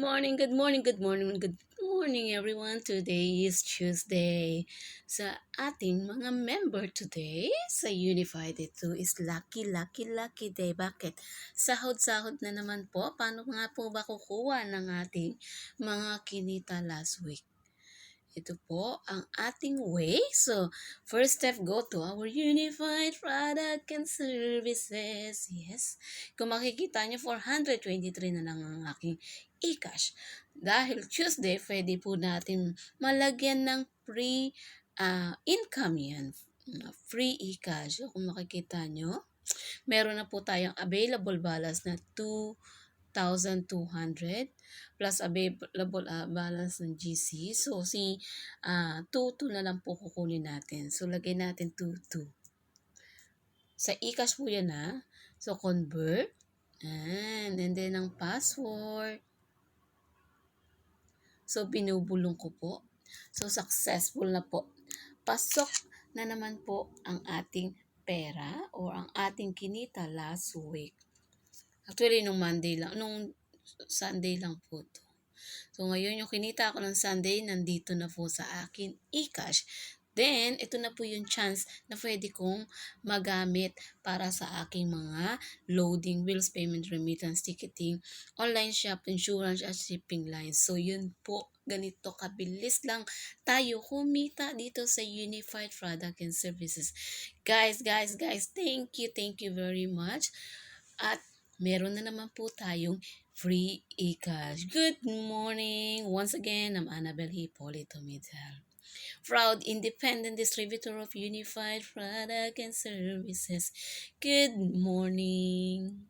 morning, good morning, good morning, good morning everyone. Today is Tuesday. Sa ating mga member today sa Unified ito is lucky day. Bakit? Sahod-sahod na naman po. Paano nga po ba kukuha ng ating mga kinita last week? Ito po ang ating way. So, first step, go to our unified product and services. Yes. Kung makikita nyo, 423 na lang ang aking e-cash. Dahil Tuesday, pwede po natin malagyan ng free income yan. Free e-cash. So, kung makikita nyo, meron na po tayong available balance na 2,200 plus available balance ng GC. So, si 2,2 na lang po kukunin natin. So, lagay natin 2,2. Sa e-cash po yan ha. So, convert. And then ang password. So, binubulong ko po. So, successful na po. Pasok na naman po ang ating pera or ang ating kinita last week. Actually, nung Sunday lang po to. So, ngayon yung kinita ko ng Sunday, nandito na po sa akin e-cash. Then, ito na po yung chance na pwede kong magamit para sa aking mga loading, bills, payment, remittance, ticketing, online shop, insurance, at shipping lines. So, yun po. Ganito kabilis lang tayo kumita dito sa Unified Product and Services. Guys, thank you very much. At meron na naman po tayong free e-cash. Good morning! Once again, I'm Annabel Hipolito Midal, proud independent distributor of Unified Product and Services. Good morning!